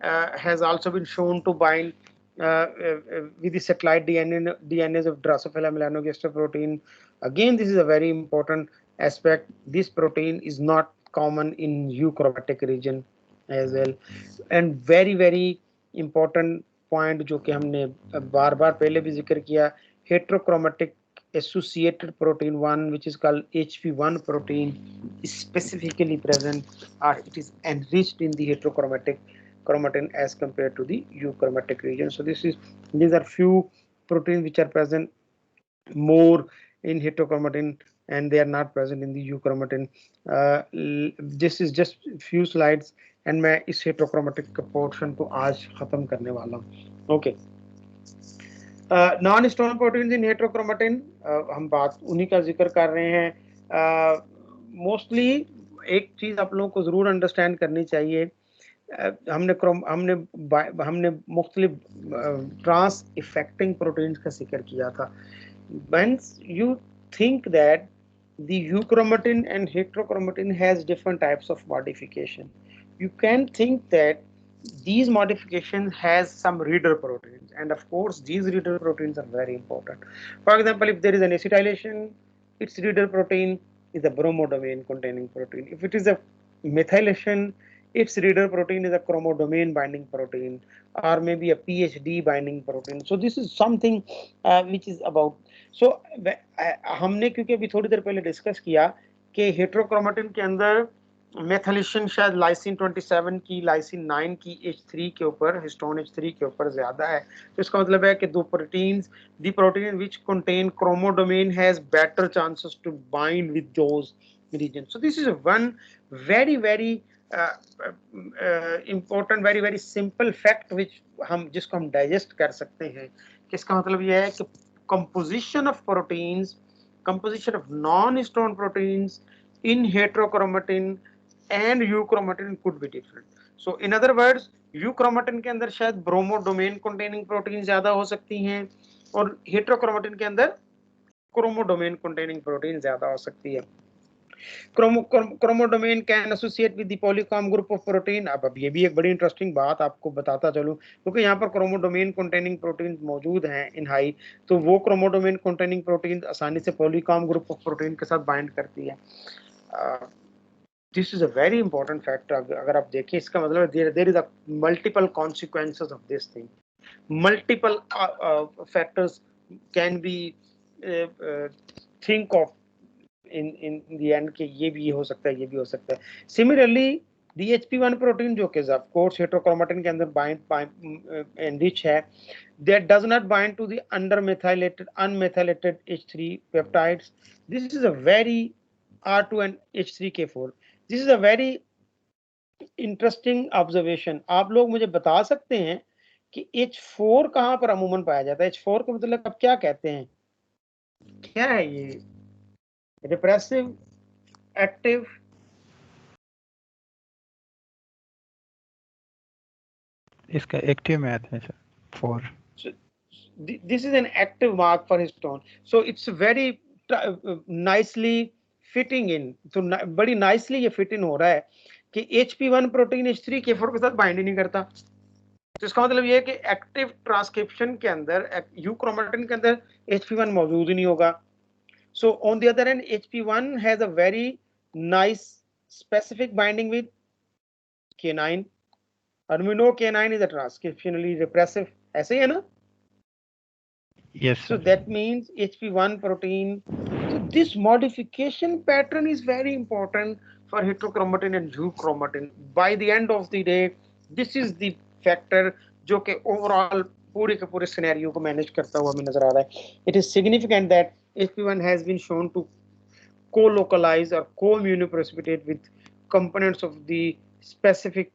has also been shown to bind with the satellite DNAs of Drosophila melanogaster protein. Again, this is a very important aspect. This protein is not common in euchromatic region as well. And very important point जो कि हमने बार-बार पहले भी जिक्र किया, heterochromatic associated protein 1, which is called HP1 protein, is specifically present, or it is enriched in the heterochromatic chromatin as compared to the euchromatic region. So these are few proteins which are present more in heterochromatin and they are not present in the euchromatin. This is just few slides and मैं इस हेट्रोक्रोमेटिक के portion को आज खत्म करने वाला हूँ। Okay, non stone protein इन heterochromatin, हम बात उन्हीं का जिक्र कर रहे हैं। मोस्टली एक चीज आप लोगों को जरूर अंडरस्टैंड करनी चाहिए, हमने मुख्तलिफ ट्रांस इफेक्टिंग प्रोटीन्स का जिक्र किया था। Once you think that the euchromatin and heterochromatin has different types of modification, you can think that these modifications has some reader proteins, and of course these reader proteins are very important. For example, if there is an acetylation, its reader protein is a bromodomain containing protein. If it is a methylation, its reader protein is a chromodomain binding protein, or maybe a PhD binding protein. So this is something which is about, सो हमने क्योंकि अभी थोड़ी देर पहले discuss किया कि heterochromatin के अंदर methylation शायद लाइसिन 27 की, लाइसिन 9 की H3 के ऊपर, हिस्टोन H3 के ऊपर ज्यादा है। तो इसका मतलब है कि दो proteins, the protein which contain chromodomain has better chances to bind with those region. So this is one very very important, very very simple fact which जिसको हम डाइजेस्ट कर सकते हैं। कि इसका मतलब यह है कि composition of proteins, composition of non-histone proteins in heterochromatin and euchromatin could be different. So in other words, euchromatin के अंदर शायद bromodomain containing protein ज्यादा हो सकती हैं और heterochromatin के अंदर chromodomain containing protein ज्यादा हो सकती है। Chromodomain can associate with the polycomb group of protein. अब ये भी एक बड़ी इंटरेस्टिंग बात आपको बताता चलूं, क्योंकि यहाँ पर क्रोमोडोमेन कंटेनिंग प्रोटीन मौजूद हैं इन हाई, तो वो क्रोमोडोमेन कंटेनिंग प्रोटीन आसानी से पॉलीकॉम ग्रुप ऑफ प्रोटीन के साथ बाइंड करती है। This is a very important factor. अगर आप देखें, इसका मतलब there is a multiple consequences of this thing, multiple factors can be think of in the end के ये भी हो सकता है, ये भी हो सकता है। Similarly, DHP1 प्रोटीन जो कि of course हेट्रोक्रोमेटिन के अंदर enrich है, that does not bind to the unmethylated H3 peptides. This is a very R2 and H3K4. This is a very interesting observation. आप लोग मुझे बता सकते हैं कि H4 कहाँ पर अमूमन पाया जाता है? H4 का मतलब आप क्या कहते हैं? क्या है ये? Repressive, active, इसका एक्टिव में आते हैं sir 4। so this is an active mark for histone, so it's very nicely fitting in, तो बड़ी nicely ये fit in हो रहा है कि HP1 प्रोटीन H3K4 के साथ बाइंड ही नहीं करता। तो इसका मतलब ये है कि एक्टिव ट्रांसक्रिप्शन के अंदर यूक्रोमेटिन के अंदर HP1 मौजूद ही नहीं होगा। So on the other hand, HP1 has a very nice specific binding with K9, and we know K9 is a transcriptionally repressive, ऐसे ही है ना? Yes So sir. that means HP1 protein. So this modification pattern is very important for heterochromatin and euchromatin. By the end of the day, this is the factor जो कि overall पूरे के पूरे scenario को manage करता हुआ हमें नजर आ रहा है। It is significant that HP1 has been shown to co-localize or co-immunoprecipitate with components of the specific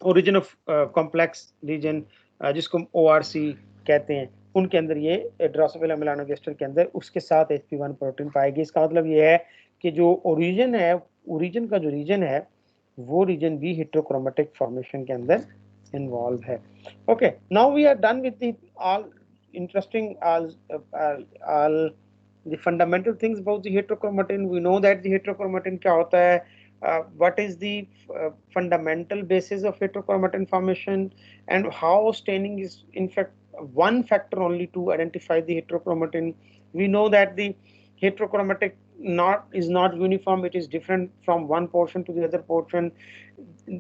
origin of complex region, जिसको ORC कहते हैं, उनके अंदर ये ड्रोसोफिला मेलानोगास्टर के अंदर उसके साथ HP1 प्रोटीन पाएगी। इसका मतलब ये है कि जो ओरिजिन है, ओरिजिन का जो रीजन है, वो रीजन भी हेट्रोक्रोमेटिक फॉर्मेशन के अंदर इन्वॉल्व है। Okay, now we are done with the all interesting all the fundamental things about the heterochromatin. We know that the heterochromatin क्या होता है, what is the fundamental basis of heterochromatin formation, and how staining is in fact one factor only to identify the heterochromatin. We know that the heterochromatic is not uniform, it is different from one portion to the other portion.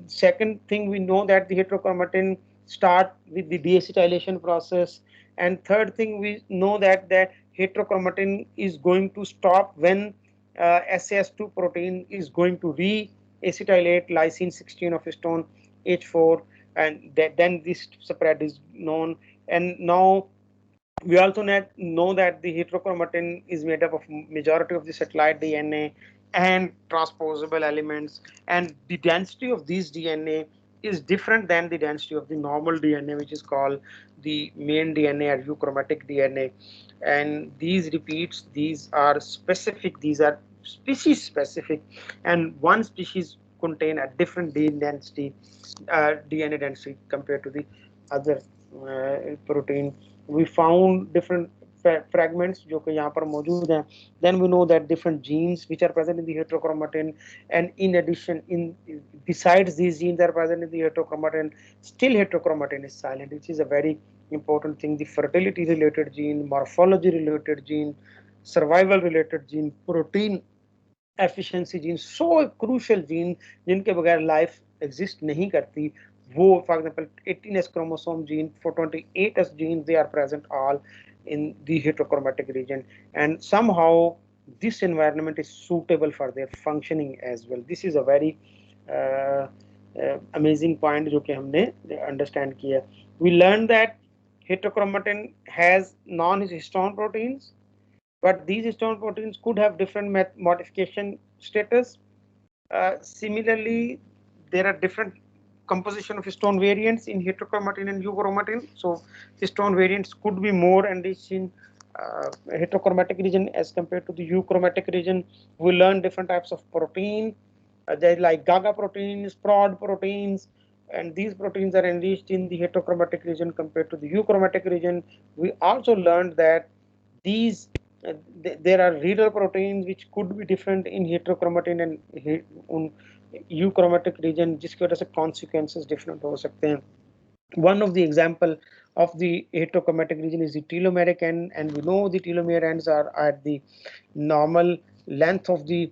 Second thing, we know that the heterochromatin start with the deacetylation process, and third thing, we know that heterochromatin is going to stop when SAS2 protein is going to re-acetylate lysine 16 of histone H4, and then this spread is known. And now we also know that the heterochromatin is made up of majority of the satellite DNA, and transposable elements, and the density of these DNA is different than the density of the normal DNA, which is called the main DNA or euchromatic DNA. And these repeats, these are specific, these are species specific, and one species contain a different DNA density compared to the other protein. We found different fragments जो कि यहाँ पर मौजूद हैं. Then we know that different genes which are present in the heterochromatin, and in addition, besides these genes are present in the heterochromatin, still heterochromatin is silent, which is a very important thing. The fertility related gene, morphology related gene, survival related gene, protein efficiency gene, so crucial gene जिनके बगैर life exist नहीं करती, वो for example 18S chromosome gene, 428S genes, they are present all in the heterochromatic region, and somehow this environment is suitable for their functioning as well. This is a very amazing point जो कि हमने understand किया. We learned that heterochromatin has non-histone proteins, but these histone proteins could have different modification status. Similarly, there are different composition of histone variants in heterochromatin and euchromatin. So histone variants could be more enriched in heterochromatic region as compared to the euchromatic region. We learn different types of protein. They're like GAGA proteins, PROD proteins, and these proteins are enriched in the heterochromatic region compared to the euchromatic region. We also learned that these there are reader proteins which could be different in heterochromatin and euchromatic region, जिसकी वजह से consequences different हो सकते हैं. One of the example of the heterochromatic region is the telomeric end, and we know the telomere ends are at the normal length of the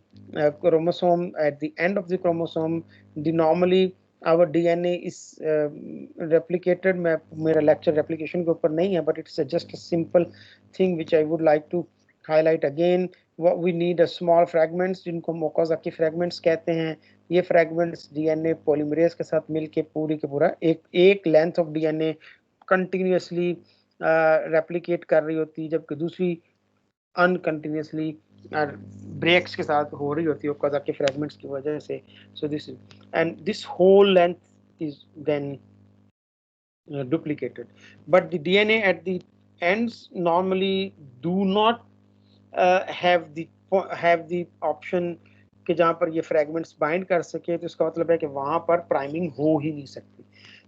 chromosome, at the end of the chromosome. The normally our DNA is replicated. मेरा lecture replication के ऊपर नहीं है, but it's just a simple thing which I would like to highlight again. What we need a small fragments जिनको Okazaki fragments कहते हैं. ये fragments DNA polymerase के साथ मिलके पूरी के पूरा एक length of DNA continuously replicate कर रही होती है, जबकि दूसरी uncontinuously breaks के साथ हो रही होती है Okazaki fragments की वजह से. So this whole length is then duplicated, but the DNA at the ends normally do not have the option कि जहाँ पर ये fragments bind कर सके. तो इसका मतलब है कि वहाँ पर priming हो ही नहीं सकती.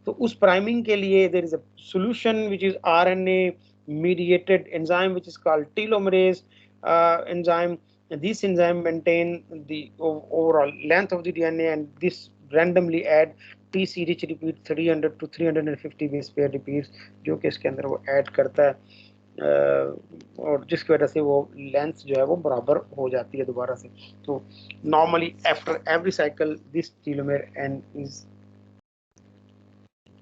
तो उस priming के लिए there is a solution which is RNA mediated enzyme which is called telomerase enzyme. And this enzyme maintain the overall length of the DNA, and this randomly add TC rich repeat 300 to 350 base pair repeats जो कि इसके अंदर वो add करता है, और जिसकी वजह से वो लेंथ जो है वो बराबर हो जाती है दोबारा से. तो normally after every cycle this telomere end is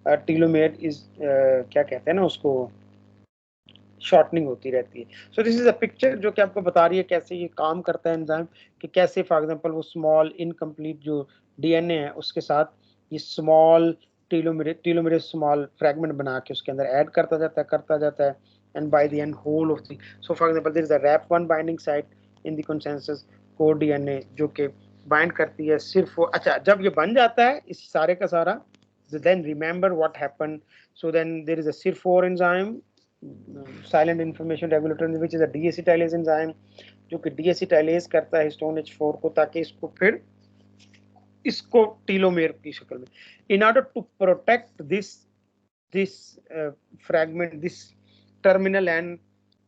क्या कहते हैं ना उसको, शॉर्टनिंग होती रहती है. So this is a picture जो कि आपको बता रही है कैसे ये काम करता है एंजाइम, कि कैसे फॉर एग्जांपल वो स्मॉल इनकम्प्लीट जो डीएनए है उसके साथ ये स्मॉल टीलोमेरेज स्मॉल फ्रैगमेंट बना के उसके अंदर ऐड करता जाता है and by the end whole of the, so for example there is a RAP1 binding site in the consensus core DNA जो कि bind करती है सिर्फ वो. अच्छा, जब ये बन जाता है इस सारे का सारा, then remember what happened. So then there is a CYR4 enzyme, silent information regulator, which is a deacetylase enzyme जो कि deacetylase करता है histone H4 को, ताकि इसको फिर इसको टीलोमेर की शक्ल में. In order to protect this fragment, this terminal and,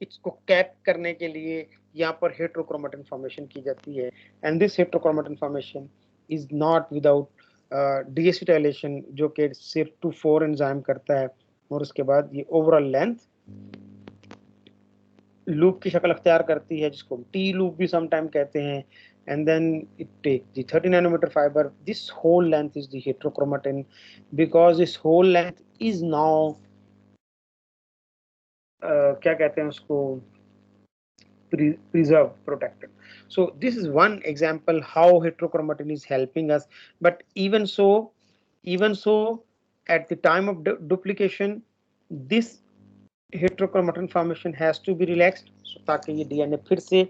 इसको कैप करने के लिए यहाँ पर हेट्रोक्रोमेटिन फॉर्मेशन की जाती है. And this heterochromatin formation is not without डीएसिटाइलेशन जो कि CYR4 एंजाइम करता है, और उसके बाद ये ओवरऑल लेंथ लूप की शक्ल अख्तियार करती है जिसको टी लूप भी समटाइम कहते हैं. And then it takes the 30 nanometer fiber. This whole length is the heterochromatin, because this whole length is now क्या कहते हैं उसको, preserved, protected. So this is one example how heterochromatin is helping us. But even so at the time of duplication this heterochromatin formation has to be relaxed, so ताकि ये DNA फिर से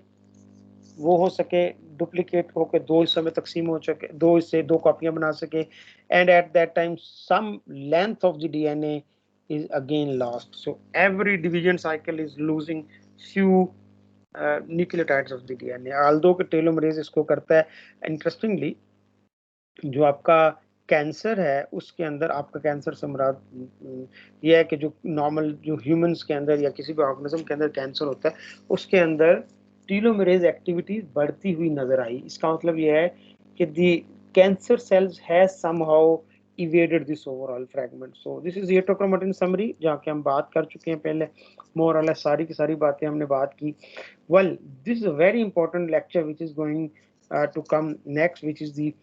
वो हो सके डुप्लीकेट होकर दो हिस्सों में तकसीम हो सके, दो हिस्से दो कॉपियां बना सके, and at that time some length of the DNA is again lost. So every division cycle is losing few nucleotides of the DNA. Although कि telomerase इसको करता है. Interestingly, जो आपका कैंसर है उसके अंदर, आपका कैंसर से मुराद ये है कि जो नॉर्मल जो ह्यूमंस के अंदर या किसी भी ऑर्गेनिज्म के अंदर कैंसर होता है उसके अंदर टीलोमेरेज एक्टिविटी बढ़ती हुई नजर आई. इसका मतलब ये है कि the cancer cells has somehow evaded this overall fragment. So this is heterochromatin summary जहाँ के हम बात कर चुके हैं पहले, more or less सारी की सारी बातें हमने बात की. Well, this is a very important lecture which is going to come next, which is the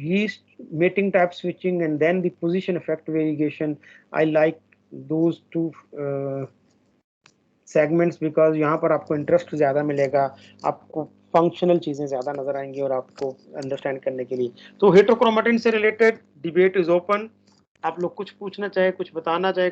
yeast mating type switching and then the position effect variegation. I like those two segments because यहाँ पर आपको interest ज़्यादा मिलेगा, आपको functional चीज़ें ज़्यादा नजर आएंगी और आपको अंडरस्टैंड करने के लिए. तो हेटेरोक्रोमेटिन से रिलेटेड डिबेट इज ओपन. आप लोग कुछ पूछना चाहे, कुछ बताना चाहे,